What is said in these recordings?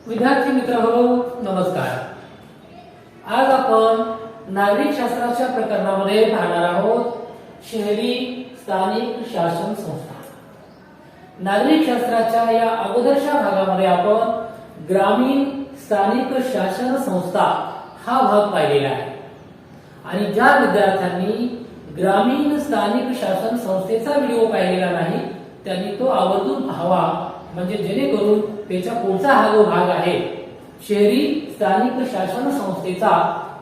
विद्यार्थी मित्रांनो नमस्कार। आज आपण नागरिक शास्त्राच्या प्रकरणामध्ये पाहणार आहोत शहरी स्थानिक शासन संस्था। नागरिक शास्त्राच्या या अगोदरच्या भागामध्ये आपण ग्रामीण स्थानिक शासन संस्था हा भाग पाहिलेला आहे आणि ज्या विद्यार्थ्यांनी ग्रामीण स्थानिक शासन संस्थेचा व्हिडिओ पाहिलेला नाही त्यांनी तो आवर्जून पाहावा, म्हणजे जेणेकरून त्याचा पुढचा हा जो भाग आहे शहरी स्थानिक शासन संस्थेचा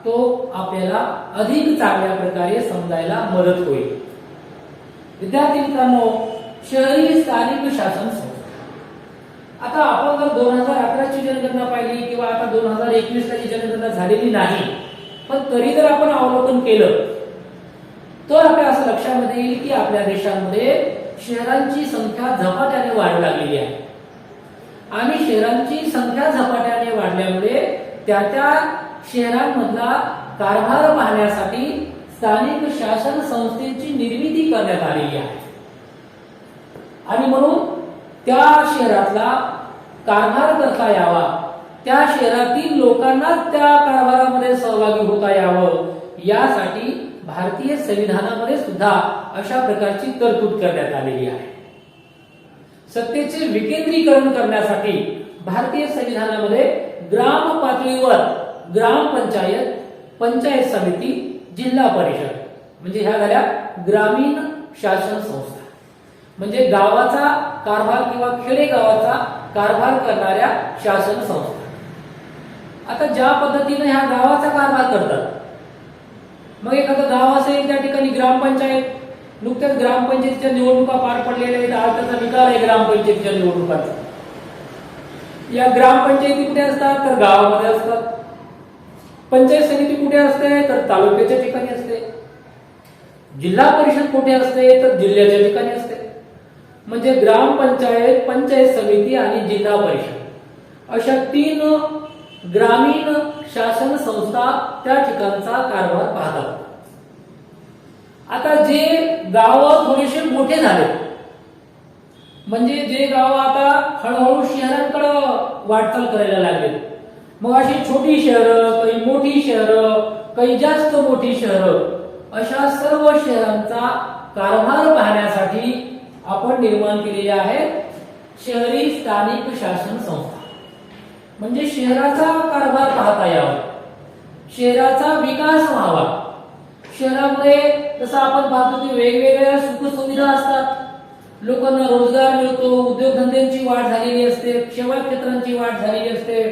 तो आपल्याला अधिक चांगल्या प्रकारे समजायला मदत होईल। विद्यार्थी मित्रांनो, शहरी स्थानिक शासन संस्था आता आपण जर 2011 ची जनगणना पाहिली किंवा आता 2021 ला जी जनगणना झालेली नाही, पण तरी जर आपण अवलोकन केलं तर आपल्या असं लक्षामध्ये येईल की आपल्या देशामध्ये शहरांची संख्या झपाट्याने वाढू लागलेली आहे आणि शहरांची संख्या झपाट्याने वाढल्यामुळे त्या शहरांमधला कारभार पाहण्यासाठी स्थानिक शासन संस्थेची निर्मिती करण्यात आलेली आहे आणि म्हणून त्या शहरातला कारभार करता यावा, त्या शहरातील लोकांना त्या कारभारामध्ये सहभागी होता यावं यासाठी भारतीय संविधानामध्ये सुद्धा अशा प्रकारची तरतूद करण्यात आलेली आहे। सत्तेचे विकेंद्रीकरण करण्यासाठी भारतीय संविधानामध्ये ग्राम पातळीवर ग्रामपंचायत, पंचायत समिती, जिल्हा परिषद म्हणजे ह्या झाल्या ग्रामीण शासन संस्था, म्हणजे गावाचा कारभार किंवा खेडेगावाचा कारभार करणाऱ्या शासन संस्था। आता ज्या पद्धतीने ह्या गावाचा कारभार करतात, मग एखादं गाव असेल त्या ठिकाणी ग्रामपंचायत, नुकत्याच ग्रामपंचायतीच्या निवडणुका पार पडलेल्या आहेत, आज त्याचा निकाल आहे ग्रामपंचायतीच्या निवडणुकांचा। या ग्रामपंचायती कुठे असतात तर गावामध्ये असतात, पंचायत समिती कुठे असते तर तालुक्याच्या ठिकाणी असते, जिल्हा परिषद कुठे असते तर जिल्ह्याच्या ठिकाणी असते। म्हणजे ग्रामपंचायत, पंचायत समिती आणि जिल्हा परिषद अशा 3 ग्रामीण शासन संस्था त्या ठिकाणचा कारभार पाहतात। आता जे गाव थोडेसे मोठे झाले, म्हणजे जे गाव आता हळूहळू शहरांकडे वाटचाल करायला लागले, मग अशी छोटी शहरं, काही मोठी शहरं, काही जास्त मोठी शहरं, अशा सर्व शहरांचा कारभार पाहण्यासाठी आपण निर्माण केलेले आहेत शहरी स्थानिक शासन संस्था। म्हणजे शहराचा कारभार पाहता यावा, शहराचा विकास व्हावा। शहरामध्ये जसं आपण पाहतो की वेगवेगळ्या सुखसुविधा असतात, लोकांना रोजगार मिळतो, उद्योगधंद्यांची वाढ झालेली असते, सेवा क्षेत्रांची वाढ झालेली असते,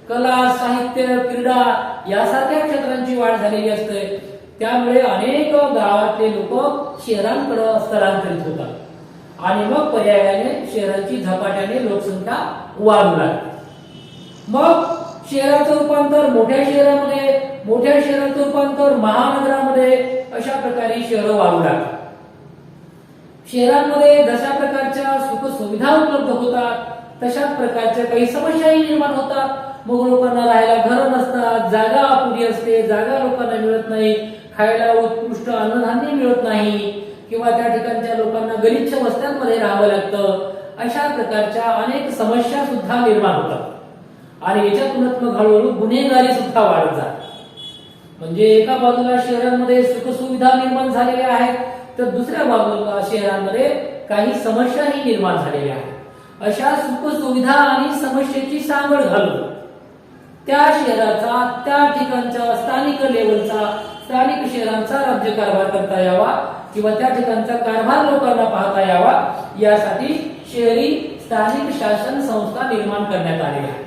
कला, साहित्य, क्रीडा यासारख्या क्षेत्रांची वाढ झालेली असते। त्यामुळे अनेक गावातले लोक शहरांकडे स्थलांतरित होतात आणि मग पर्यायाने शहरांची झपाट्याने लोकसंख्या वाढू लागते। मग शहराचं रूपांतर मोठ्या शहरामध्ये, मोठ्या शहराचं रूपांतर महानगरामध्ये, अशा प्रकारे शहरं वाढू लागतात। शहरांमध्ये जशा प्रकारच्या सुख सुविधा उपलब्ध होतात तशाच प्रकारच्या काही समस्याही निर्माण होतात। मग लोकांना राहायला घरं नसतात, जागा अपुरी असते, जागा लोकांना मिळत नाही, खायला उत्कृष्ट अन्नधान्य मिळत नाही किंवा त्या ठिकाणच्या लोकांना गलिच्छ वस्त्यांमध्ये राहावं लागतं। अशा प्रकारच्या अनेक समस्या सुद्धा निर्माण होतात आणि याच्यातूनच मग हळूहळू गुन्हेगारी सुद्धा वाढत जाते। म्हणजे एका बाजूला शहरांमध्ये सुखसुविधा निर्माण झालेल्या आहेत तर दुसऱ्या बाजूला शहरांमध्ये काही समस्याही निर्माण झालेल्या आहेत। अशा सुखसुविधा आणि समस्येची सांगड घालून त्या शहराचा, त्या ठिकाणच्या स्थानिक लेवलचा, स्थानिक शहरांचा राज्यकारभार करता यावा किंवा त्या ठिकाणचा कारभार लोकांना पाहता यावा यासाठी शहरी स्थानिक शासन संस्था निर्माण करण्यात आलेल्या आहेत।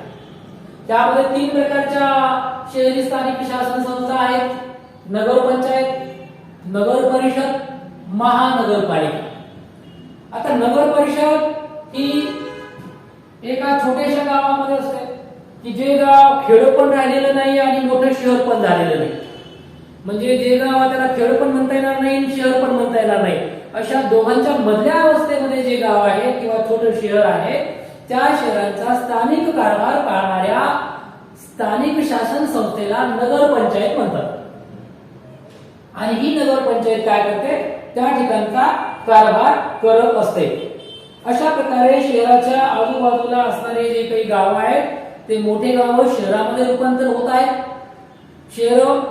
त्यामध्ये 3 प्रकारच्या शहरी स्थानिक शासन संस्था आहेत: नगरपंचायत, नगर परिषद, महानगरपालिका। आता नगर परिषद ही एका छोट्याशा गावामध्ये असते की जे गाव खेड पण राहिलेलं नाही आणि मोठं शहर पण झालेलं नाही, म्हणजे जे गाव त्याला खेड पण म्हणता येणार नाही, शहर पण म्हणता येणार नाही, अशा दोघांच्या मधल्या अवस्थेमध्ये जे गाव आहे किंवा छोटं शहर आहे त्या शहरांचा स्थानिक कारभार पाहणाऱ्या स्थानिक शासन संस्थेला नगरपंचायत म्हणतात आणि ही नगरपंचायत काय करते त्या ठिकाणचा कारभार करत असते। अशा प्रकारे शहराच्या आजूबाजूला असणारे जे काही गाव आहेत ते मोठे गाव शहरामध्ये रूपांतर होत आहेत,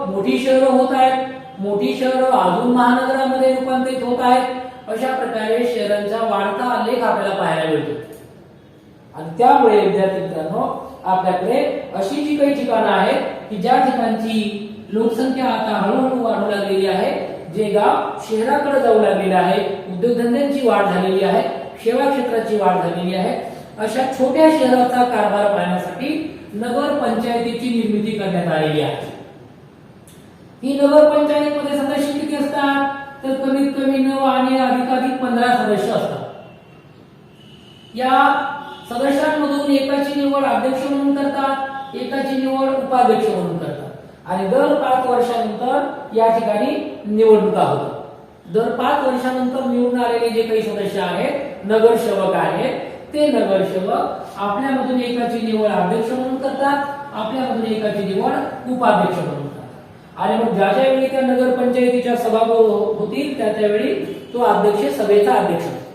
मोठी शहरं होत आहेत, मोठी शहरं अजून महानगरामध्ये रूपांतरित होत आहेत. अशा प्रकारे शहरांचा वाढता आलेख आपल्याला पाहायला मिळतो. आणि त्यामुळे विद्यार्थी मित्रांनो, आपल्याकडे अशी जी काही ठिकाणं आहेत की ज्या ठिकाणची लोकसंख्या आता हळूहळू वाढू लागलेली आहे, जे गाव शहराकडे जाऊ लागलेले आहे, उद्योगधंद्यांची वाढ झालेली आहे, सेवा क्षेत्राची वाढ झालेली आहे, अशा छोट्या शहराचा कारभार पाहण्यासाठी नगर पंचायतीची निर्मिती करण्यात आलेली आहे. ही नगर पंचायतीमध्ये सदस्य किती असतात, तर कमीत कमी 9 आणि अधिकाधिक 15 सदस्य असतात. या सदस्यांमधून एकाची निवड अध्यक्ष म्हणून करतात, एकाची निवड उपाध्यक्ष म्हणून करतात. आणि दर 5 वर्षानंतर या ठिकाणी निवडणुका होतात. दर 5 वर्षानंतर निवडून आलेले जे काही सदस्य आहेत, नगरसेवक आहेत, ते नगरसेवक आपल्यामधून एकाची निवड अध्यक्ष म्हणून करतात, आपल्यामधून एकाची निवड उपाध्यक्ष म्हणून करतात. आणि मग ज्या वेळी त्या नगर पंचायतीच्या सभा होतील त्यावेळी तो अध्यक्ष सभेचा अध्यक्ष असतो.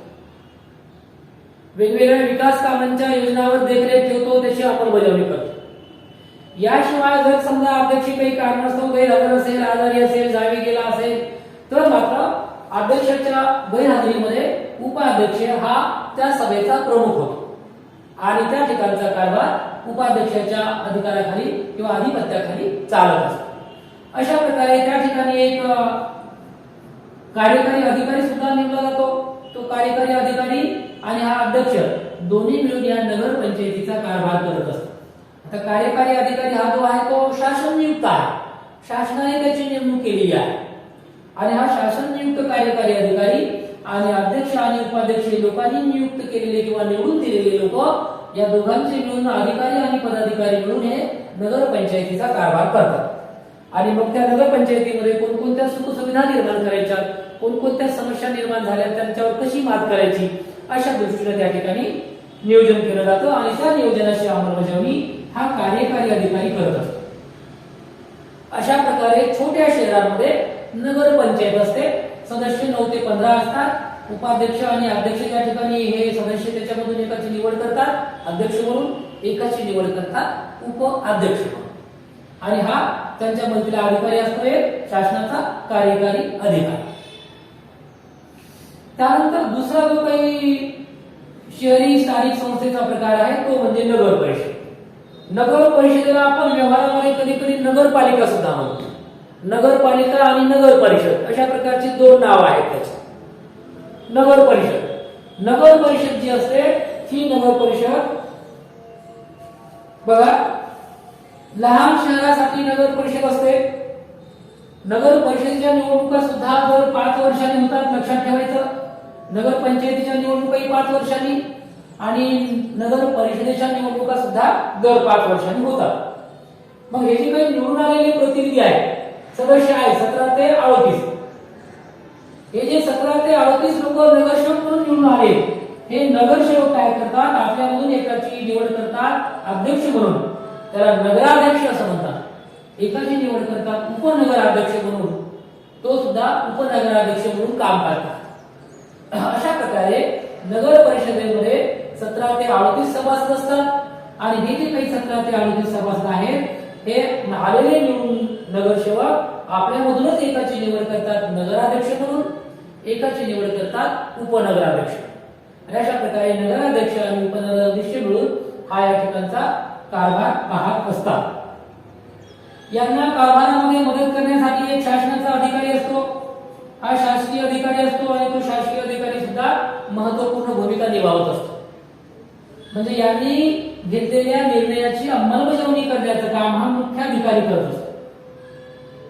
वेगवेगळ्या विकास कामांच्या योजनांवर देखरेख ठेवतो, त्याची अंमलबजावणी करतो. याशिवाय जर समजा अध्यक्ष काही कारणास्तव गैरहजर असेल, आजारी असेल, गावी गेला असेल, तर मात्र अध्यक्षाच्या गैरहजेरीमध्ये उपाध्यक्ष हा त्या सभेचा प्रमुख होतो आणि त्या ठिकाणचा कारभार उपाध्यक्षाच्या अधिकाराखाली किंवा अधिपत्याखाली चालत असतो. अशा प्रकारे त्या ठिकाणी एक कार्यकारी अधिकारी सुद्धा नेमला जातो. तो कार्यकारी अधिकारी आणि हा अध्यक्ष दोन्ही मिळून या नगर पंचायतीचा कारभार करत असतो. आता कार्यकारी अधिकारी हा जो आहे तो शासन नियुक्त आहे, शासनाने त्याची नेमणूक केलेली आहे. आणि हा शासन नियुक्त कार्यकारी अधिकारी आणि अध्यक्ष आणि उपाध्यक्ष लोकांनी नियुक्त केलेले किंवा निवडून दिलेले लोक या दोघांचे मिळून अधिकारी आणि पदाधिकारी मिळून हे नगर पंचायतीचा कारभार करतात. आणि मग त्या नगर पंचायतीमध्ये कोणकोणत्या सुखसुविधा निर्माण करायच्या, कोणकोणत्या समस्या निर्माण झाल्या त्यांच्यावर कशी मात करायची, अशा दृष्टीने त्या ठिकाणी नियोजन केलं जातं आणि त्या नियोजनाची अंमलबजावणी हा कार्यकारी अधिकारी करत असतो. अशा प्रकारे छोट्या शहरांमध्ये नगर पंचायत असते. सदस्य 9 ते 15 असतात. उपाध्यक्ष आणि अध्यक्ष त्या ठिकाणी हे सदस्य त्याच्यामधून एकाची निवड करतात, अध्यक्ष म्हणून एकाची निवड करतात उपाध्यक्ष म्हणून. आणि हा त्यांच्या मंत्रीला अधिकारी असतो, शासनाचा कार्यकारी अधिकारी. त्यानंतर दुसरा जो काही शहरी स्थानिक संस्थेचा प्रकार आहे तो म्हणजे नगर परिषद. नगर परिषदेला आपण व्यवहारामध्ये कधी कधी नगरपालिका सुद्धा म्हणतो. नगरपालिका आणि नगर परिषद अशा प्रकारची 2 नाव आहेत त्याची. नगर परिषद जी असते ही नगर परिषद बघा, लहान शहरासाठी नगर परिषद असते. नगर परिषदेच्या निवडणुका सुद्धा दर 5 वर्षांनी होतात, लक्षात ठेवायचं. नगर पंचायतीच्या निवडणुकाही 5 वर्षांनी आणि नगर परिषदेच्या निवडणुका सुद्धा दर 5 वर्षांनी होतात. मग हे जे काही निवडून आलेले प्रतिनिधी आहेत, सदस्य आहेत 17 ते 38, हे जे 17 ते 38 लोक नगरसेवक म्हणून निवडून आले, हे नगरसेवक काय करतात, आपल्यामधून एकाची निवड करतात अध्यक्ष म्हणून, त्याला नगराध्यक्ष असं म्हणतात. एकाची निवड करतात उपनगराध्यक्ष म्हणून, तो सुद्धा उपनगराध्यक्ष म्हणून काम करतात. अशा प्रकारे नगर परिषदेमध्ये 17 ते 38 सभासद असतात आणि हे जे काही 17 ते 38 सभासद आहेत हे आलेले निवडून नगरसेवक आपल्यामधूनच एकाची निवड करतात नगराध्यक्ष म्हणून, एकाची निवड करतात उपनगराध्यक्ष. अशा प्रकारे नगराध्यक्ष आणि उपनगराध्यक्ष मिळून हा या ठिकाणचा कारभार पाहत असतात. यांना कारभारामध्ये मदत करण्यासाठी एक शासनाचा अधिकारी असतो. हा शासकीय अधिकारी असतो आणि तो शासकीय अधिकारी सुद्धा महत्त्वपूर्ण भूमिका निभावत असतो. म्हणजे यांनी घेतलेल्या निर्णयाची अंमलबजावणी करण्याचं काम हा मुख्याधिकारी करत असतो.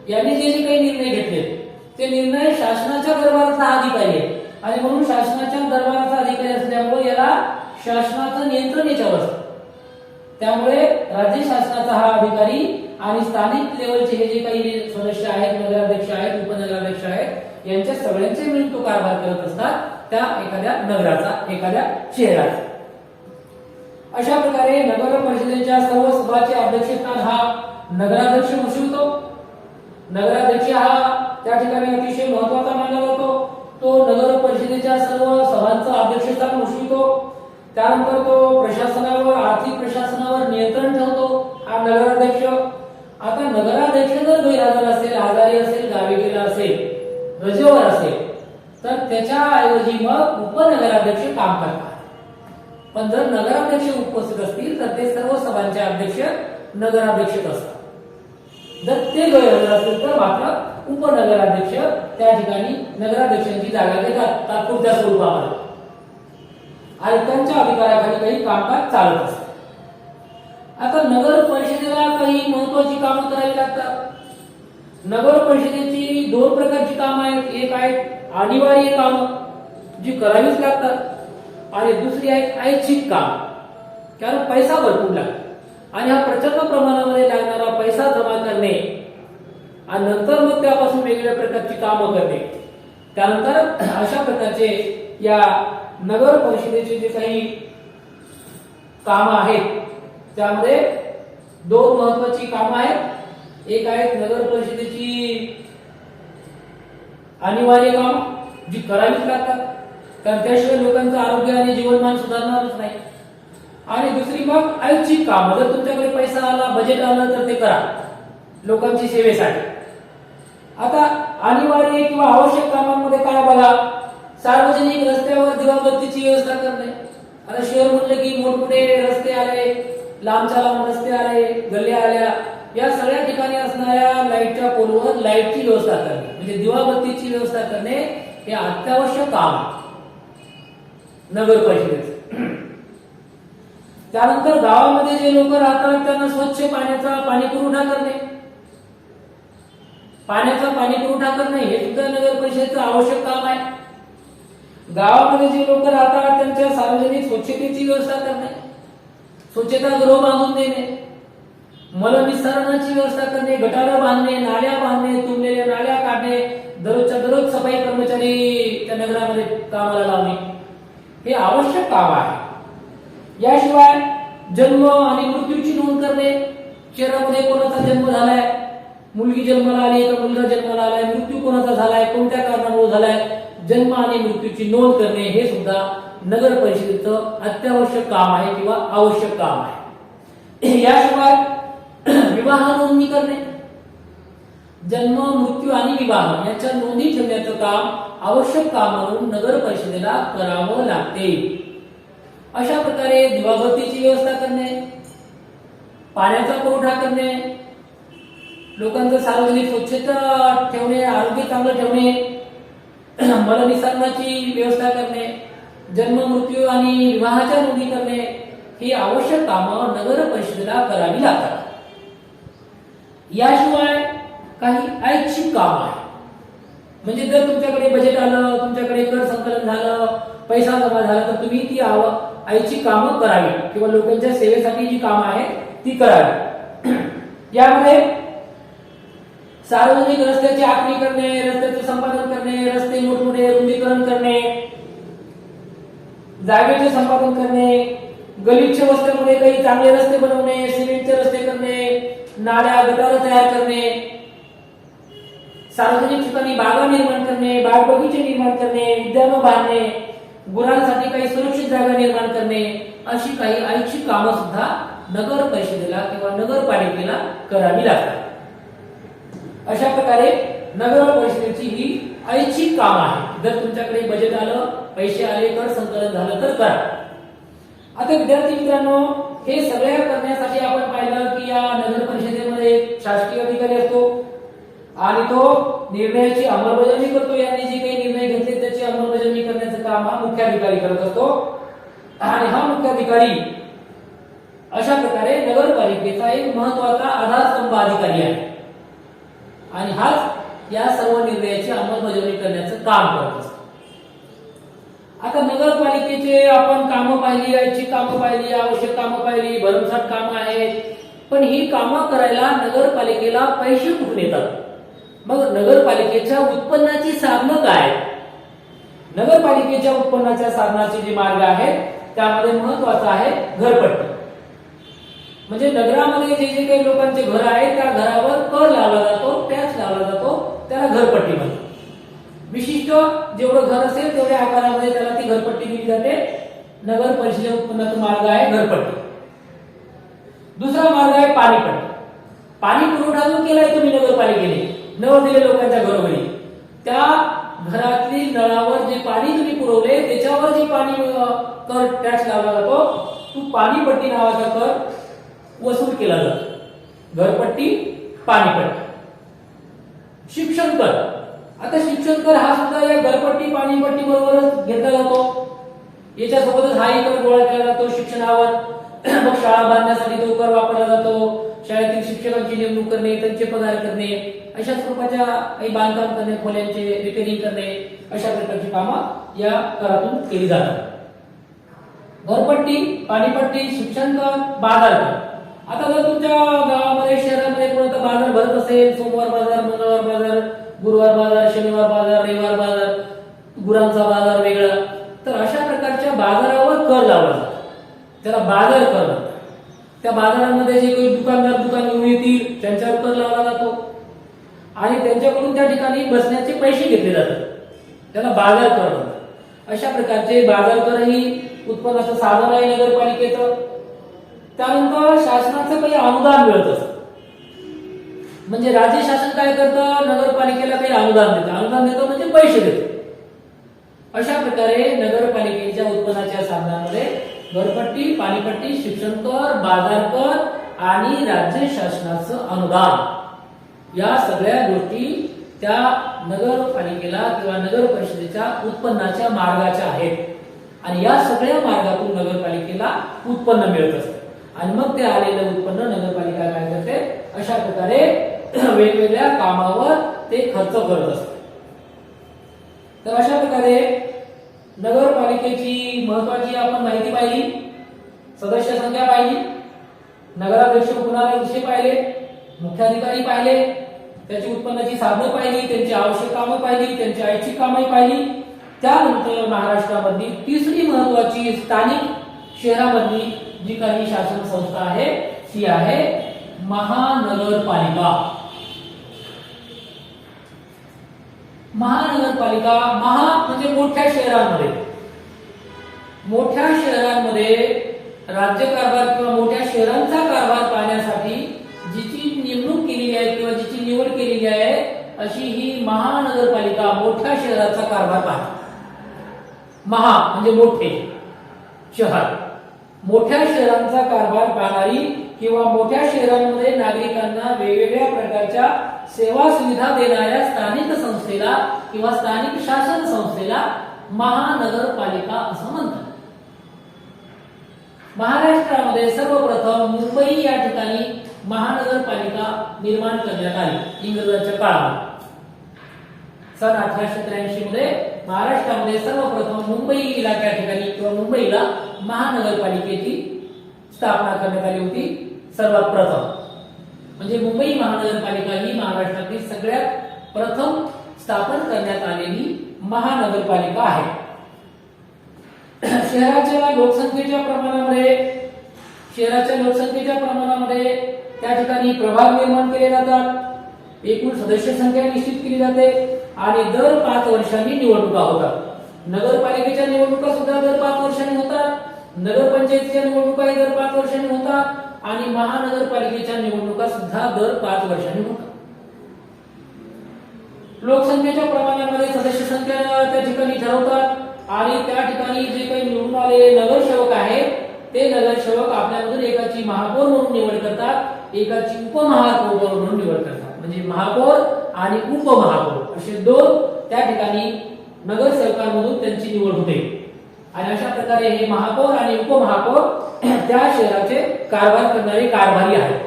यांनी जे काही निर्णय घेतले ते निर्णय शासनाच्या दरबाराचा अधिकारी आहे आणि म्हणून शासनाच्या दरबाराचा अधिकारी असल्यामुळे याला शासनाचं नियंत्रण याच्यावर असतं. त्यामुळे राज्य शासनाचा हा अधिकारी आणि स्थानिक लेवलचे हे जे काही सदस्य आहेत, नगराध्यक्ष आहेत, उपनगराध्यक्ष आहेत, यांच्या सगळ्यांचे मिळून तो कारभार करत असतात त्या एखाद्या नगराचा, एखाद्या शहराचा. अशा प्रकारे नगर परिषदेच्या सर्व सभाचे अध्यक्षस्थान हा नगराध्यक्ष भूषवतो. नगराध्यक्ष हा त्या ठिकाणी अतिशय महत्त्वाचा मानला जातो. तो नगर परिषदेच्या सर्व सभांचं अध्यक्षस्थान भूषवितो. त्यानंतर तो प्रशासनावर, आर्थिक प्रशासनावर नियंत्रण ठेवतो. नगराध्यक्ष जर गैरहजर असेल, आजारी असेल, गावी गेला असेल, रजेवर असेल, तर त्याच्या ऐवजी मग उपनगराध्यक्ष काम करतात. पण जर नगराध्यक्ष उपस्थित असतील तर ते सर्व सभांचे अध्यक्ष नगराध्यक्षच असतात. जर ते गैरहजर असतील तर मात्र उपनगराध्यक्ष त्या ठिकाणी नगराध्यक्षांची जागा घेतात तात्पुरत्या स्वरूपामध्ये आणि त्यांच्या अधिकाराखाली काही कामकाज चालत असते. आता नगर परिषदेला काही महत्वाची कामं करावी लागतात. नगर परिषदेची दोन प्रकारची कामं आहेत. एक आहे अनिवार्य कामं जी करावीच लागतात आणि दुसरी आहे ऐच्छिक काम, कारण पैसा भरपूर लागतो आणि हा प्रचंड प्रमाणामध्ये लागणारा पैसा जमा करणे आणि नंतर मग त्यापासून वेगवेगळ्या प्रकारची कामं करणे. त्यानंतर अशा प्रकारचे या नगर परिषदेचे जे काही कामं आहेत त्यामध्ये दोन महत्वाची कामं आहेत. एक आहे नगर परिषदेची अनिवार्य काम जी करावीच लागतात, कारण त्याशिवाय लोकांचं आरोग्य आणि जीवनमान सुधारणारच नाही. आणि दुसरी मग ऐच्छिक काम, जर तुमच्याकडे पैसा आला, बजेट आलं तर ते करा लोकांची सेवेसाठी. आता अनिवार्य किंवा आवश्यक कामांमध्ये काय बघा, सार्वजनिक रस्त्यावर दिवाबत्तीची व्यवस्था करणे. आता शहर म्हणलं की मोठमोठे रस्ते आले, लांबच्या लांब रस्ते आले, गल्ल्या आल्या, या सगळ्या ठिकाणी असणाऱ्या लाईटच्या पोलवर लाईटची व्यवस्था करणे म्हणजे दिवाबत्तीची व्यवस्था करणे हे अत्यावश्यक काम आहे नगर परिषदेचं. त्यानंतर गावामध्ये जे लोक राहतात त्यांना स्वच्छ पाणी पुरवठा करणे, पाण्याचा पाणी पुरवठा करणे हे सुद्धा नगर परिषदेचं आवश्यक काम आहे. गावामध्ये जे लोक राहतात त्यांच्या सार्वजनिक स्वच्छतेची व्यवस्था करणे, स्वच्छतागृह बांधून देणे, मलनिस्सारणाची व्यवस्था करणे, गटारं बांधणे, नाल्या बांधणे, तुंबलेल्या नाल्या काढणे, दररोजच्या दररोज सफाई कर्मचारी त्या नगरामध्ये कामाला लावणे हे आवश्यक काम आहे. याशिवाय जन्म आणि मृत्यूची नोंद करणे, शहरामध्ये कोणाचा जन्म झालाय, मुलगी जन्माला आली का मुलगा जन्माला आलाय, मृत्यू कोणाचा झालाय, कोणत्या कारणामुळे झालाय, जन्म आणि मृत्यूची नोंद करणे हे सुद्धा नगर परिषदेचं अत्यावश्यक काम आहे किंवा आवश्यक काम आहे. याशिवाय विवाह नोंदणी करणे, जन्म, मृत्यू आणि विवाह याच्या नोंदी ठेवण्याचं काम आवश्यक काम म्हणून नगर परिषदेला करावं लागते. अशा प्रकारे दिवाबत्तीची व्यवस्था करणे, पाण्याचा पुरवठा करणे, लोकांचं सार्वजनिक स्वच्छता ठेवणे, आरोग्य चांगलं ठेवणे, मलनिस्सारणाची व्यवस्था करणे, जन्म, मृत्यू आणि विवाहाच्या नोंदी करणे ही आवश्यक कामं नगर परिषदेला करावी लागतात. याशिवाय काही ऐच्छिक काम आहे, म्हणजे जर तुमच्याकडे बजेट आलं, तुमच्याकडे कर संकलन झालं, पैसा जमा झाला तर तुम्ही ती ऐच्छिक कामं करावी किंवा लोकांच्या सेवेसाठी जी कामं आहेत ती करावी. यामध्ये सार्वजनिक रस्त्याची आखणी करणे, रस्त्याचे संपादन करणे, रस्ते मोठमोठे रुंदीकरण करणे, जागेचे संपादन करणे, गलिच्छ वस्त्यांमध्ये काही चांगले रस्ते बनवणे, सिमेंटचे रस्ते करणे, नाल्या गटार तयार करणे, सार्वजनिक ठिकाणी बागा निर्माण करणे, बाग बगीचे निर्माण करणे, उद्यानं बांधणे, गुरांसाठी काही सुरक्षित जागा निर्माण करणे अशी काही ऐच्छिक कामं सुद्धा नगर परिषदेला किंवा नगरपालिकेला करावी लागतात. अशा प्रकारे नगर परिषदेची ही ऐच्छिक काम आहे. जर तुमच्याकडे बजेट आलं, पैसे आले, कर संकलन झालं तर करा. आता विद्यार्थी मित्रांनो, हे सगळ्या करण्यासाठी आपण पाहिलं की या नगर परिषदेमध्ये एक शासकीय अधिकारी असतो आणि तो निर्णयाची अंमलबजावणी करतो. यांनी जे काही निर्णय घेतले त्याची अंमलबजावणी करण्याचं काम हा मुख्याधिकारी करत असतो आणि हा मुख्याधिकारी अशा प्रकारे नगरपालिकेचा एक महत्वाचा आधारस्तंभ अधिकारी आहे आणि हाच या सर्व निर्णयाची अंमलबजावणी करण्याचं काम करत असतो. आता नगरपालिकेचे आपण कामं पाहिली, ऐच्छिक कामं पाहिली, आवश्यक कामं पाहिली, भरमसाठ कामं आहेत, पण ही कामं करायला नगरपालिकेला पैसे कुठून येतात? मग नगरपालिकेच्या उत्पन्नाची साधनं काय? नगरपालिकेच्या उत्पन्नाच्या साधनाचे जे मार्ग आहेत त्यामध्ये महत्वाचा आहे घरपट्टी. म्हणजे नगरामध्ये जे जे काही लोकांचे घर आहेत त्या घरावर कर लावला जातो, टॅक्स लावला जातो, त्याला घरपट्टी म्हणतात. विशिष्ट जेवढं घर असेल तेवढ्या आकारामध्ये त्याला ती घरपट्टी दिली जाते. नगर परिषदेच्या उत्पन्नाचा मार्ग आहे घरपट्टी. दुसरा मार्ग आहे पाणीपट्टी. पाणी पुरवठा जो केलाय तुम्ही नगरपालिकेने नळ दिले लोकांच्या घरोघरी, त्या घरातली नळावर जे पाणी तुम्ही पुरवले त्याच्यावर जे पाणी कर टॅक्स लावला जातो तो पाणीपट्टी नावाचा कर वसूल केला जातो. घरपट्टी, पाणीपट्टी. शिक्षण कर, आता शिक्षण कर हा सुद्धा या घरपट्टी पाणीपट्टी बरोबरच घेतला जातो. याच्यासोबतच हा कर गोळा केला जातो शिक्षणावर. मग शाळा बांधण्यासाठी तो कर वापरला जातो. शाळेतील शिक्षकांची नेमणूक करणे, त्यांचे पगार करणे, अशा स्वरूपाच्या काही बांधकाम करणे, खोल्यांचे रिपेरिंग करणे, अशा प्रकारची कामं या करातून केली जातात. घरपट्टी, पाणीपट्टी, शिक्षण कर, बाजार कर. आता जर तुमच्या गावामध्ये शहरामध्ये कोणता बाजार भरत असेल, सोमवार बाजार, मंगळवार बाजार, गुरुवार बाजार, शनिवार बाजार, रविवार बाजार, गुरांचा बाजार वेगळा, तर अशा प्रकारच्या बाजारावर कर लावला जातो. त्याला बाजार कर म्हणतात. त्या बाजारामध्ये जे काही दुकानदार दुकान घेऊन येतील त्यांच्यावर कर लावला जातो आणि त्यांच्याकडून त्या ठिकाणी बसण्याचे पैसे घेतले जातात. त्याला बाजार कर म्हणतात. अशा प्रकारचे बाजार करही उत्पन्नाचं साधन आहे नगरपालिकेचं. त्यानंतर शासनाचं काही अनुदान मिळत असतं. म्हणजे राज्य शासन काय करतं, नगरपालिकेला काही अनुदान देतं. अनुदान देतं म्हणजे पैसे देतं. अशा प्रकारे नगरपालिकेच्या उत्पन्नाच्या साधनांमध्ये घरपट्टी, पाणीपट्टी, शिक्षण कर, बाजार कर आणि राज्य शासनाचं अनुदान या सगळ्या गोष्टी त्या नगरपालिकेला किंवा नगर परिषदेच्या उत्पन्नाच्या मार्गाच्या आहेत. आणि या सगळ्या मार्गातून नगरपालिकेला उत्पन्न मिळत असतं. आणि मग ते आलेलं उत्पन्न नगरपालिका काय करते, अशा प्रकारे वेगवेगळ्या कामावर ते खर्च करत असते. तर अशा प्रकारे नगरपालिकेची महत्वाची आपण माहिती पाहिली, सदस्य संख्या पाहिली, नगराध्यक्ष उपनगराध्यक्ष पाहिले, मुख्याधिकारी पाहिले, त्याची उत्पन्नाची साधनं पाहिली, त्यांची आवश्यक कामं पाहिली, त्यांची ऐच्छिक कामं पाहिली. त्यानंतर महाराष्ट्रामधली तिसरी महत्वाची स्थानिक शहरामधली जी काही शासन संस्था आहे ती आहे महानगरपालिका. महानगरपालिका, महा म्हणजे मोठ्या शहरांमध्ये, मोठ्या शहरांमध्ये राज्यकारभार किंवा मोठ्या शहरांचा कारभार पाहण्यासाठी जिची नेमणूक केलेली आहे किंवा जिची निवड केलेली आहे अशी ही महानगरपालिका मोठ्या शहराचा कारभार पाहते. महा म्हणजे मोठे शहर, मोठ्या शहरांचा कारभार पाहणारी किंवा मोठ्या शहरांमध्ये नागरिकांना वेगवेगळ्या प्रकारच्या सेवा सुविधा देणाऱ्या स्थानिक संस्थेला किंवा स्थानिक शासन संस्थेला महानगरपालिका असं म्हणतात. महाराष्ट्रामध्ये सर्वप्रथम मुंबई या ठिकाणी महानगरपालिका निर्माण करण्यात आली इंग्रजांच्या काळात. सन 1883 मध्ये महाराष्ट्रामध्ये सर्वप्रथम मुंबई इलाक्या ठिकाणी किंवा मुंबईला महानगरपालिकेची स्थापना करण्यात आली होती. सर्वात प्रथम म्हणजे मुंबई महानगरपालिका ही महाराष्ट्रातील सगळ्यात प्रथम स्थापन करण्यात आलेली महानगरपालिका आहे. शहराच्या लोकसंख्येच्या प्रमाणामध्ये त्या ठिकाणी प्रभाग निर्माण केले जातात. एकूण सदस्य संख्या निश्चित केली जाते आणि दर 5 वर्षांनी निवडणुका होतात. नगरपालिकेच्या निवडणुका सुद्धा दर 5 वर्षांनी होतात. नगरपंचायतीच्या निवडणुका दर 5 वर्षांनी होतात आणि महानगरपालिकेच्या निवडणुका सुद्धा दर 5 वर्षांनी होतात. लोकसंख्येच्या प्रमाणामध्ये सदस्य संख्या त्या ठिकाणी ठरवतात आणि त्या ठिकाणी जे काही निवडून आलेले नगरसेवक आहेत ते नगरसेवक आपल्यामधून एकाची महापौर म्हणून निवड करतात, एकाची उपमहापौर म्हणून निवड करतात. म्हणजे महापौर आणि उपमहापौर असे 2 त्या ठिकाणी नगरसेवकांमधून त्यांची निवड होते. आणि अशा प्रकारे हे महापौर आणि उपमहापौर त्या शहराचे कारभार करणारे कारभारी आहेत.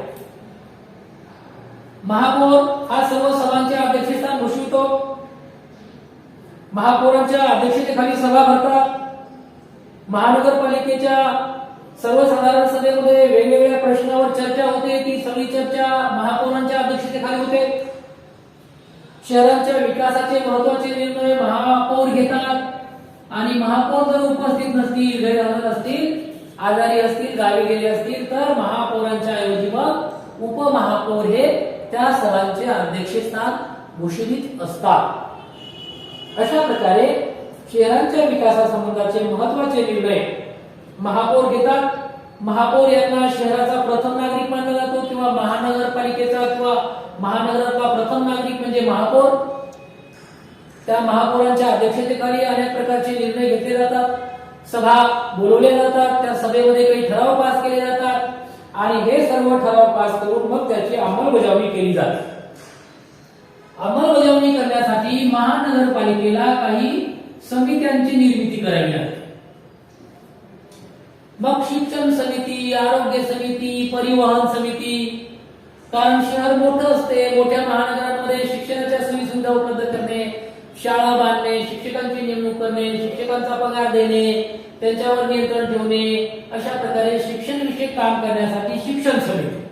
महापौर हा सर्व सभांचे अध्यक्षस्थान भूषवितो. महापौरांच्या अध्यक्षतेखाली सभा भरतात. महानगरपालिकेच्या सर्वसाधारण सभेमध्ये वेगवेगळ्या प्रश्नावर चर्चा होते. ती सगळी चर्चा महापौरांच्या अध्यक्षतेखाली होते. शहरांच्या विकासाचे महत्त्वाचे निर्णय महापौर घेतात आणि महापौर जर उपस्थित नसतील, गैरहजर असतील, आजारी असतील, गावी गेले असतील तर महापौरांच्या ऐवजी मग उपमहापौर हे त्या सभांचे अध्यक्षस्थान भूषवित असतात. अशा प्रकारे शहरांच्या विकासासंबंधाचे महत्त्वाचे निर्णय महापौर घेतात. महापौर यांना शहराचा प्रथम नागरिक मानला जातो किंवा महानगरपालिकेचा महानगराचा प्रथम नागरिक म्हणजे महापौर. त्या महापौरांच्या अध्यक्षतेखाली अनेक प्रकारचे निर्णय घेतले जातात, सभा बोलवल्या जातात, त्या सभेमध्ये काही ठराव पास केले जातात आणि हे सर्व ठराव पास करून मग त्याची अंमलबजावणी केली जाते. अंमलबजावणी करण्यासाठी महानगरपालिकेला काही समित्यांची निर्मिती करावी लागते. मग शिक्षण समिती, आरोग्य समिती, परिवहन समिती, कारण शहर मोठं असते, मोठ्या महानगरांमध्ये शिक्षणाच्या सोयी सुविधा उपलब्ध करणे, शाळा बांधणे, शिक्षकांची नेमणूक करणे, शिक्षकांचा पगार देणे, त्यांच्यावर नियंत्रण ठेवणे, अशा प्रकारे शिक्षण विषयक काम करण्यासाठी शिक्षण समिती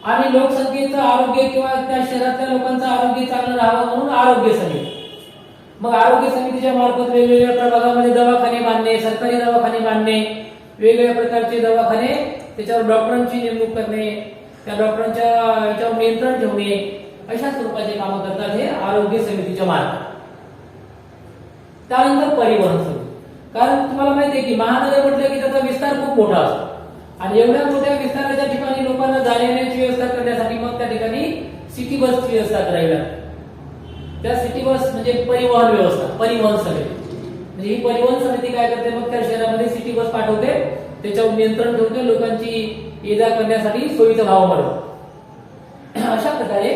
आणि लोकसंख्येचं आरोग्य किंवा त्या शहरातल्या लोकांचं आरोग्य चांगलं राहावं म्हणून आरोग्य समिती. मग आरोग्य समितीच्या मार्फत वेगवेगळ्या प्रभागामध्ये दवाखाने बांधणे, सरकारी दवाखाने बांधणे, वेगवेगळ्या प्रकारचे दवाखाने, त्याच्यावर डॉक्टरांची नेमणूक करणे, त्या डॉक्टरांच्या याच्यावर नियंत्रण ठेवणे, अशा स्वरूपाचे कामं करतात हे आरोग्य समितीच्या मार्फत. त्यानंतर परिवहन समिती, कारण तुम्हाला माहिती आहे की महानगर म्हटलं की त्याचा विस्तार खूप मोठा असतो आणि एवढ्या मोठ्या विस्ताराच्या ठिकाणी लोकांना जाण्याची व्यवस्था करण्यासाठी मग त्या ठिकाणी सिटी बसची व्यवस्था करावी लागते. त्या सिटी बस म्हणजे परिवहन व्यवस्था, परिवहन समिती. म्हणजे ही परिवहन समिती काय करते, मग त्या शहरामध्ये सिटी बस पाठवते, त्याच्यावर नियंत्रण ठेवते, लोकांची ये जा करण्यासाठी सोयीचा भाव मिळतो. अशा प्रकारे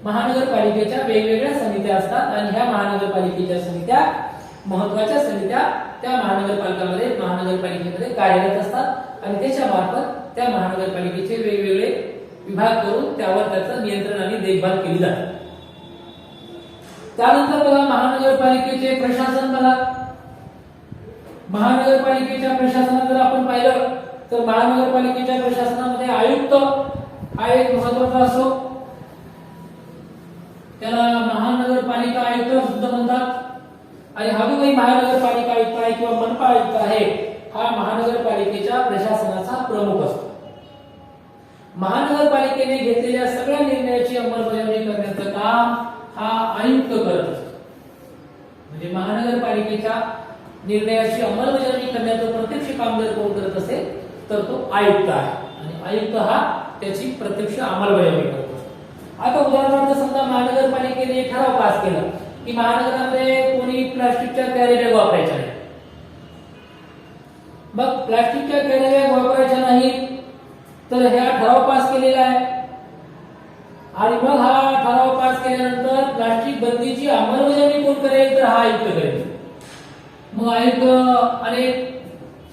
महानगरपालिकेच्या वेगवेगळ्या समित्या असतात आणि ह्या महानगरपालिकेच्या समित्या महत्वाच्या समित्या त्या महानगरपालिकेमध्ये कार्यरत असतात आणि त्याच्या मार्फत त्या महानगरपालिकेचे वेगवेगळे विभाग करून त्यावर त्याचं नियंत्रण आणि देखभाल केली जाते. त्यानंतर बघा महानगरपालिकेचे प्रशासन. बघा महानगरपालिकेच्या प्रशासनात जर आपण पाहिलं तर महानगरपालिकेच्या प्रशासनामध्ये आयुक्त हा एक महत्वाचा असतो. त्याला महानगरपालिका आयुक्त सुद्धा म्हणतात. आणि हा जो काही महानगरपालिका आयुक्त आहे किंवा मनपा आयुक्त आहे हा महानगरपालिकेच्या प्रशासनाचा प्रमुख असतो. महानगरपालिकेने घेतलेल्या सगळ्या निर्णयाची अंमलबजावणी करण्याचं काम हा आयुक्त करत असतो. म्हणजे महानगरपालिकेच्या निर्णयाची अंमलबजावणी करण्याचं प्रत्यक्ष काम जर कोण करत असेल तर तो आयुक्त आहे आणि आयुक्त हा त्याची प्रत्यक्ष अंमलबजावणी करत असतो. आता उदाहरणार्थ समजा महानगरपालिकेने एक ठराव पास केला की महानगरामध्ये कोणी प्लास्टिकच्या कॅरी बॅग वापरायच्या नाही. मग प्लास्टिकच्या कॅरी बॅग वापरायच्या नाही तर ह्या ठराव पास केलेला आहे आणि मग हा ठराव पास केल्यानंतर प्लास्टिक बंदीची अंमलबजावणी कोण करेल तर हा आयुक्त करेल. मग आयुक्त अनेक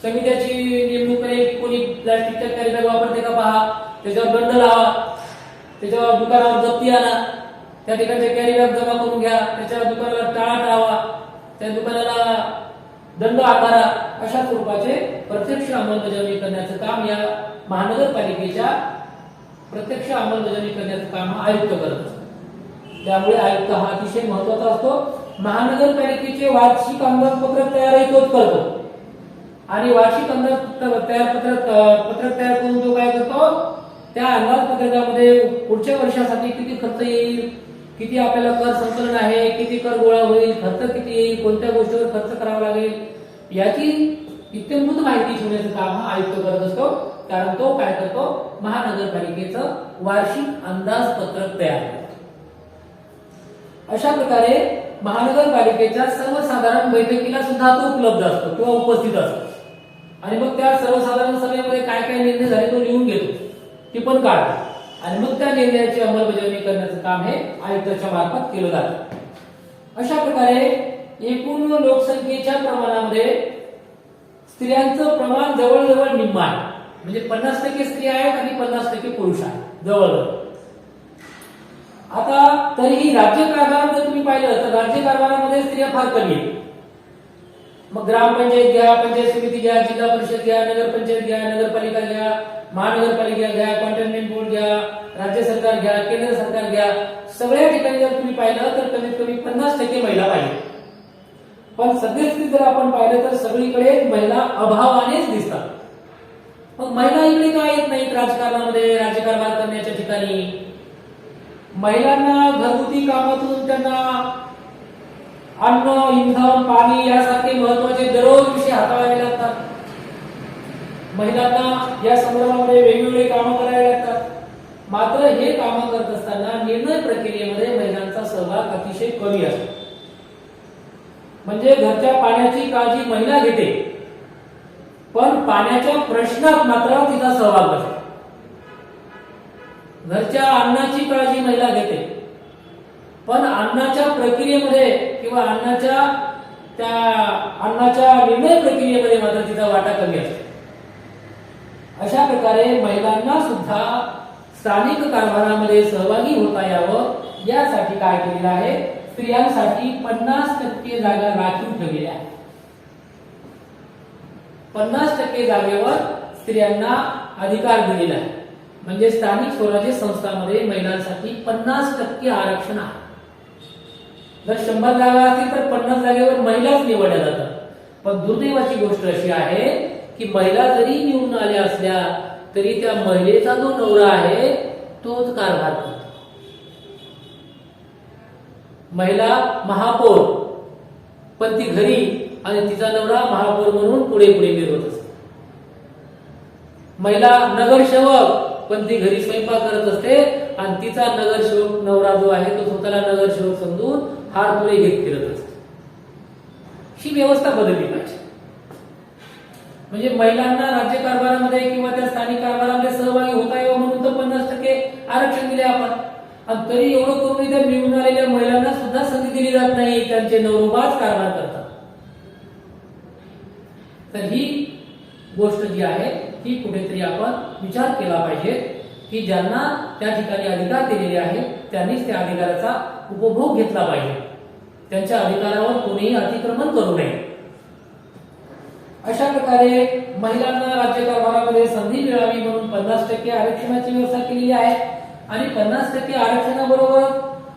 समित्याची नेमणूक करेल की कोणी प्लास्टिकच्या कॅरी बॅग वापरते का पहा, त्याच्यावर दंड लावा, त्याच्यावर दुकानावर जप्ती आणा, त्या ठिकाणचे कॅरी बॅग जमा करून घ्या, त्याच्या दुकानाला टाळा टाळा, त्या दुकानाला दंड आकारा, अशा स्वरूपाचे प्रत्यक्ष अंमलबजावणी करण्याचं काम या महानगरपालिकेच्या प्रत्यक्ष अंमलबजावणी करण्याचं काम हा आयुक्त करत असतो. त्यामुळे आयुक्त हा अतिशय महत्वाचा असतो. महानगरपालिकेचे वार्षिक अंदाजपत्रक तयारही तोच करतो आणि वार्षिक अंदाजपत्रक तयार करून तो काय करतो, त्या अंदाजपत्रकामध्ये पुढच्या वर्षासाठी किती खर्च येईल, किती आपल्याला कर संकलन आहे, किती कर गोळा होईल, खर्च किती येईल, कोणत्या गोष्टीवर खर्च करावा लागेल, याची इत्यंभूत माहिती ठेवण्याचं काम हा आयुक्त करत असतो. कारण तो काय करतो, महानगरपालिकेचं वार्षिक अंदाजपत्रक तयार करतो. अशा प्रकारे महानगरपालिकेच्या सर्वसाधारण बैठकीला सुद्धा तो उपलब्ध असतो किंवा उपस्थित असतो आणि मग त्या सर्वसाधारण सभेमध्ये काय काय निर्णय झाले तो लिहून घेतो, ती पण काढतो आणि मग त्या निर्णयाची अंमलबजावणी करण्याचं काम हे आयुक्ताच्या मार्फत केलं जातं. अशा प्रकारे एकूण लोकसंख्येच्या प्रमाणामध्ये स्त्रियांचं प्रमाण जवळजवळ निम्म आहे. म्हणजे 50% स्त्रिया आहेत आणि 50% पुरुष आहेत जवळजवळ. आता तरीही राज्यकारभारात जर तुम्ही पाहिलं तर राज्यकारभारामध्ये स्त्रिया फार कमी आहेत. मग ग्रामपंचायत घ्या, पंचायत समिती घ्या, जिल्हा परिषद घ्या, नगरपंचायत घ्या, नगरपालिका घ्या, महानगरपालिका घ्या, कॉन्टोन्मेंट बोर्ड घ्या, राज्य सरकार घ्या, केंद्र सरकार घ्या, सगळ्या ठिकाणी जर तुम्ही पाहिलं तर कमीत कमी 50% महिला पाहिजे. पण सद्यस्थितीत जर आपण पाहिलं तर सगळीकडे महिला अभावानेच दिसतात. मग महिला इकडे का येत नाहीत राजकारणामध्ये, राज्यकारभार करण्याच्या ठिकाणी? महिलांना घरगुती कामातून त्यांना अन्न, इंधन, पाणी यासारखे महत्वाचे दररोज विषय हाताळावे लागतात. महिलांना या संदर्भामध्ये वेगवेगळे कामं करावे लागतात. मात्र हे काम करत असताना निर्णय प्रक्रियेमध्ये महिलांचा सहभाग अतिशय कमी असतो. म्हणजे घरच्या पाण्याची काळजी महिला घेते, पण पाण्याच्या प्रश्नात मात्र तिचा सहभाग नसतो. घरच्या अन्नाची काळजी महिला घेते, पण अन्नाच्या प्रक्रियेमध्ये किंवा अन्नाच्या निर्णय प्रक्रियेमध्ये मात्र तिचा वाटा कमी असतो. अशा प्रकारे महिलांना सुद्धा स्थानिक कारभारामध्ये सहभागी होता यावं यासाठी काय केलेलं आहे, स्त्रियांसाठी 50% जागा राखीव ठेवलेल्या आहेत. 50% जागेवर स्त्रियांना अधिकार दिलेला आहे. म्हणजे स्थानिक स्वराज्य संस्थांमध्ये महिलांसाठी 50% आरक्षण आहे. जर 100 जागा असतील तर 50 जागेवर महिलाच निवडल्या जातात. पण दुर्दैवाची गोष्ट अशी आहे की महिला जरी निवडून आल्या असल्या तरी त्या महिलेचा जो नवरा आहे तोच कारभार करतो. महिला महापौर, पण ती घरी आणि तिचा नवरा महापौर म्हणून पुढे पुढे फिरवत असते. महिला नगरसेवक, पण ती घरी स्वयंपाक करत असते आणि तिचा नगरसेवक नवरा जो आहे तो स्वतःला नगरसेवक समजून हार पुढे घेत फिरत असतो. ही व्यवस्था बदलली पाहिजे. म्हणजे महिलांना राज्य कारभारामध्ये किंवा त्या स्थानिक कारभारामध्ये सहभागी होता यावं म्हणून तर 50% आरक्षण दिले आपण. आणि तरी एवढं करून त्या निवडून आलेल्या महिलांना सुद्धा संधी दिली जात नाही, त्यांचे नवरोबाच कारभार करतात. तर ही गोष्ट जी आहे ही कुठेतरी आपण विचार केला पाहिजे की ज्यांना त्या ठिकाणी अधिकार दिलेले आहेत त्यांनीच त्या अधिकाराचा उपभोग घेतला पाहिजे. त्यांच्या अधिकारावर कोणीही अतिक्रमण करू नये. अशा प्रकारे महिलांना राज्य कारभारामध्ये संधी मिळावी म्हणून 50% आरक्षणाची व्यवस्था केलेली आहे. आणि 50% आरक्षणाबरोबर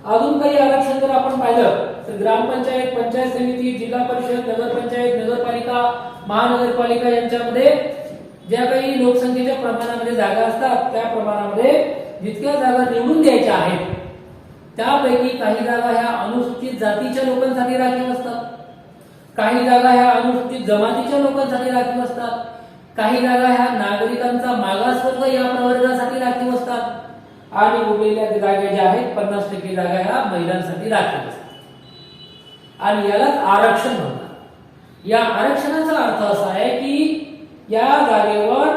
अजून काही आरक्षण जर आपण पाहिलं तर ग्रामपंचायत, पंचायत समिती, जिल्हा परिषद, नगरपंचायत, नगरपालिका, महानगरपालिका यांच्यामध्ये ज्या काही लोकसंख्येच्या प्रमाणामध्ये जागा असतात त्या प्रमाणामध्ये जितक्या जागा निवडून द्यायच्या आहेत त्यापैकी काही जागा ह्या अनुसूचित जातीच्या लोकांसाठी राखीव असतात, काही जागा ह्या अनुसूचित जमातीच्या लोकांसाठी राखीव असतात, काही जागा ह्या नागरिकांचा मागासवर्ग या प्रवर्गासाठी राखीव असतात आणि उरलेल्या जागा ज्या आहेत 50% जागा ह्या महिलांसाठी राखीव असतात. आणि यालाच आरक्षण म्हणतात. या आरक्षणाचा अर्थ असा आहे की या जागेवर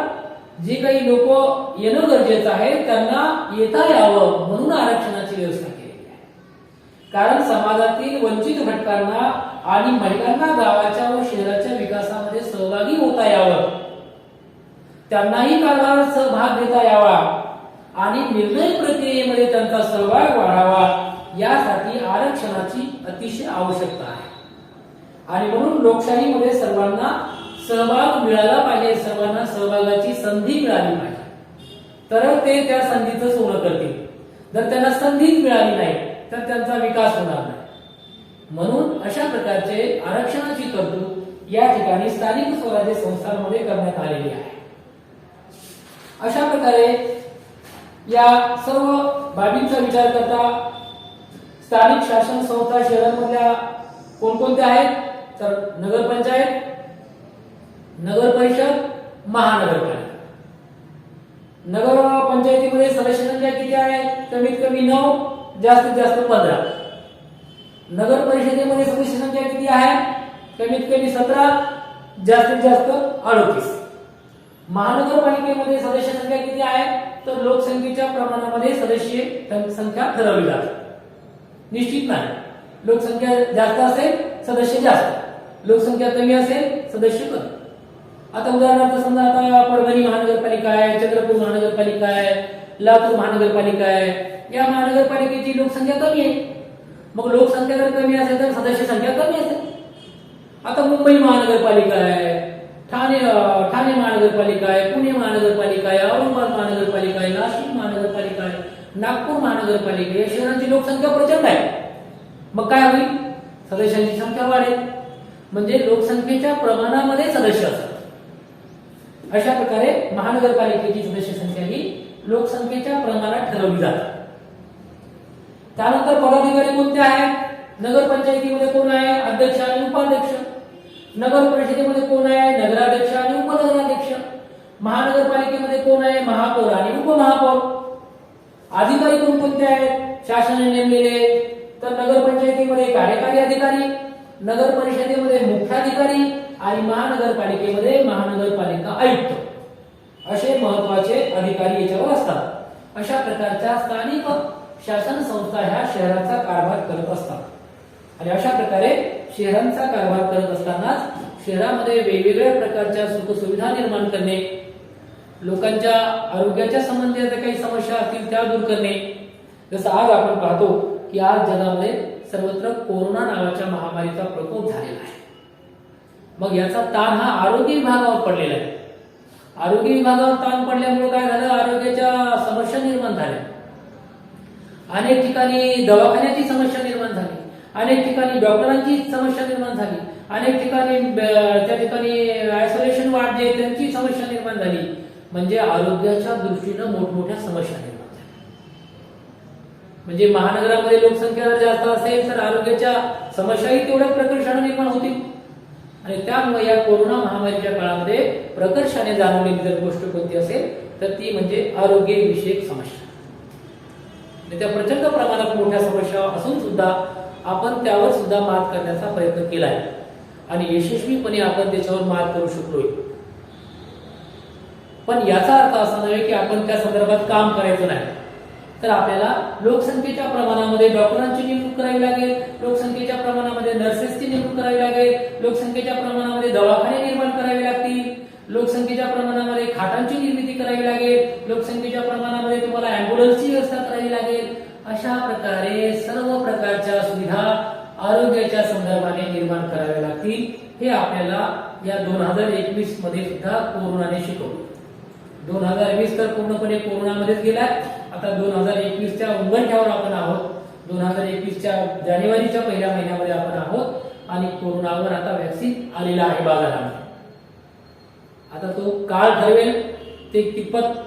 जे काही लोक येणं गरजेचं आहे त्यांना येता यावं म्हणून आरक्षणाची व्यवस्था केलेली आहे. कारण समाजातील वंचित घटकांना आणि महिलांना गावाच्या व शहराच्या विकासामध्ये सहभागी होता यावं, त्यांनाही कारभारात सहभाग घेता यावा आणि निर्णय प्रक्रियेमध्ये त्यांचा सहभाग वाढावा यासाठी आरक्षणाची अतिशय आवश्यकता आहे. आणि म्हणून लोकशाहीमध्ये सर्वांना सहभाग मिळाला पाहिजे, सर्वांना सहभागाची संधी मिळाली पाहिजे, तर ते त्या संधीचं सोनं करतील. जर त्यांना संधीच मिळाली नाही तर त्यांचा विकास होणार नाही. म्हणून अशा प्रकारचे आरक्षणाची तरतूद या ठिकाणी स्थानिक स्वराज्य संस्थांमध्ये करण्यात आलेली आहे. अशा प्रकारे या सर्व बाबींचा विचार करता स्थानिक शासन संस्था शहरांमधल्या कोणकोणत्या आहेत तर नगरपंचायत, नगर परिषद, महानगरपालिका. नगर पंचायतीमध्ये सदस्य संख्या किती आहे? कमीत कमी 9, जास्तीत जास्त 15. नगर परिषदेमध्ये सदस्य संख्या किती आहे? कमीत कमी 17, जास्तीत जास्त 38. महानगरपालिकेमध्ये सदस्य संख्या किती आहे तर लोकसंख्येच्या प्रमाणामध्ये सदस्य संख्या ठरवली जाते, निश्चित नाही. लोकसंख्या जास्त असेल सदस्य जास्त, लोकसंख्या कमी असेल सदस्य कमी. आता उदाहरणार्थ समजा आता परभणी महानगरपालिका आहे, चंद्रपूर महानगरपालिका आहे, लातूर महानगरपालिका आहे. या महानगरपालिकेची लोकसंख्या कमी आहे, मग लोकसंख्या जर कमी असेल तर सदस्य संख्या कमी असेल. आता मुंबई महानगरपालिका आहे, ठाणे महानगरपालिका आहे, पुणे महानगरपालिका आहे, औरंगाबाद महानगरपालिका आहे, नाशिक महानगरपालिका आहे, नागपूर महानगरपालिका या शहरांची लोकसंख्या प्रचंड आहे. मग काय होईल? सदस्यांची संख्या वाढेल, म्हणजे लोकसंख्येच्या प्रमाणामध्ये सदस्य असतात. अशा प्रकारे महानगरपालिकेची सदस्य संख्या ही लोकसंख्येच्या प्रमाणात ठरवली जाते. त्यानंतर पदाधिकारी कोणते आहेत? नगरपंचायतीमध्ये कोण आहे? अध्यक्ष आणि उपाध्यक्ष. नगर परिषदेमध्ये कोण आहे? नगराध्यक्ष आणि उपनगराध्यक्ष. महानगरपालिकेमध्ये कोण आहे? महापौर आणि उपमहापौर. अधिकारी कोणकोणते आहेत शासनाने नेमलेले? तर नगरपंचायतीमध्ये कार्यकारी अधिकारी, नगर परिषदेमध्ये मुख्याधिकारी आणि महानगरपालिकेमध्ये महानगरपालिका आयुक्त असे महत्वाचे अधिकारी याच्यावर असतात. अशा प्रकारच्या स्थानिक शासन संस्था ह्या शहराचा कारभार करत असतात आणि अशा प्रकारे शहरांचा कारभार करत असतानाच शहरामध्ये वेगवेगळ्या प्रकारच्या सुखसुविधा निर्माण करणे, लोकांच्या आरोग्याच्या संबंधित काही समस्या असतील त्या दूर करणे. जसं आज आपण पाहतो की आज जगामध्ये सर्वत्र कोरोना नावाच्या महामारीचा प्रकोप झालेला आहे. मग याचा ताण हा आरोग्य विभागावर पडलेला आहे. आरोग्य विभागावर ताण पडल्यामुळे काय झालं? आरोग्याच्या समस्या निर्माण झाल्या. अनेक ठिकाणी दवाखान्याची समस्या निर्माण झाली, अनेक ठिकाणी डॉक्टरांची समस्या निर्माण झाली, अनेक ठिकाणी त्या ठिकाणी आयसोलेशन वार्ड जे त्यांची समस्या निर्माण झाली. म्हणजे आरोग्याच्या दृष्टीनं मोठमोठ्या समस्या निर्माण झाल्या. म्हणजे महानगरामध्ये लोकसंख्या जर जास्त असेल तर आरोग्याच्या समस्याही तेवढ्या प्रकर्षाने निर्माण होतील आणि त्यामुळे या कोरोना महामारीच्या काळामध्ये प्रकर्षाने जाणवलेली जर गोष्ट कोणती असेल तर ती म्हणजे आरोग्य विषयक समस्या. त्या प्रचंड प्रमाणात मोठ्या समस्या असून सुद्धा आपण त्यावर सुद्धा मात करण्याचा प्रयत्न केला आहे आणि यशस्वीपणे आपण त्याच्यावर मात करू शकलोय. पण याचा अर्थ असा नव्हे की आपण त्या संदर्भात काम करायचं नाही. तर आपल्याला लोकसंख्येच्या प्रमाणामध्ये डॉक्टरांची नेमणूक करावी लागेल, लोकसंख्येच्या प्रमाणामध्ये नर्सेसची नेमणूक करावी लागेल, लोकसंख्येच्या प्रमाणामध्ये दवाखाने निर्माण करावे लागतील, लोकसंख्येच्या प्रमाणामध्ये खाटांची निर्मिती करावी लागेल, लोकसंख्येच्या प्रमाणामध्ये तुम्हाला अँब्युलन्सची व्यवस्था करावी लागेल. अशा प्रकारे सर्व प्रकारच्या सुविधा आरोग्याच्या संदर्भाने निर्माण कराव्या लागतील. हे आपल्याला या 2021 मध्ये सुद्धा कोरोनाने शिकवलं. 2020 तर पूर्णपणे कोरोनामध्येच गेला. आता 2021च्या उंबरठ्यावर आपण आहोत. 2021च्या जानेवारीच्या पहिल्या महिन्यामध्ये आपण आहोत आणि कोरोनावर आता व्हॅक्सिन आलेला आहे बाजारामध्ये. आता तो काळ ठरवेल ते कितपत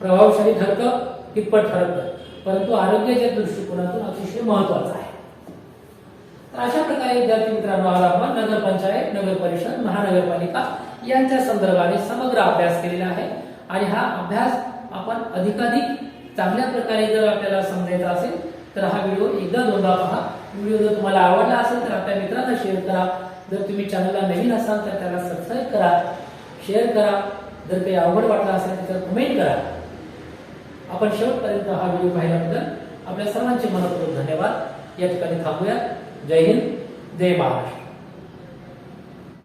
प्रभावशाली ठरतं, कितपत ठरतं, परंतु आरोग्याच्या दृष्टिकोनातून अतिशय महत्वाचं आहे. तर अशा प्रकारे विद्यार्थी मित्रांनो आज आपण नगरपंचायत, नगर परिषद, महानगरपालिका यांच्या संदर्भाने समग्र अभ्यास केलेला आहे आणि हा अभ्यास आपण अधिकाधिक चांगल्या प्रकारे जर आपल्याला समजायचा असेल तर हा व्हिडिओ एकदा दोनदा पहा. व्हिडिओ जर तुम्हाला आवडला असेल तर आपल्या मित्रांना शेअर करा. जर तुम्ही चॅनलला नवीन असाल तर त्याला सबस्क्राईब करा, शेअर करा. जर काही आवड वाटला असेल तर त्याच्यावर कमेंट करा. आपण शेवटपर्यंत हा व्हिडिओ पाहिल्याबद्दल आपल्या सर्वांचे मनपूर्वक धन्यवाद. या ठिकाणी थांबूया. जय हिंद, जय महाराष्ट्र.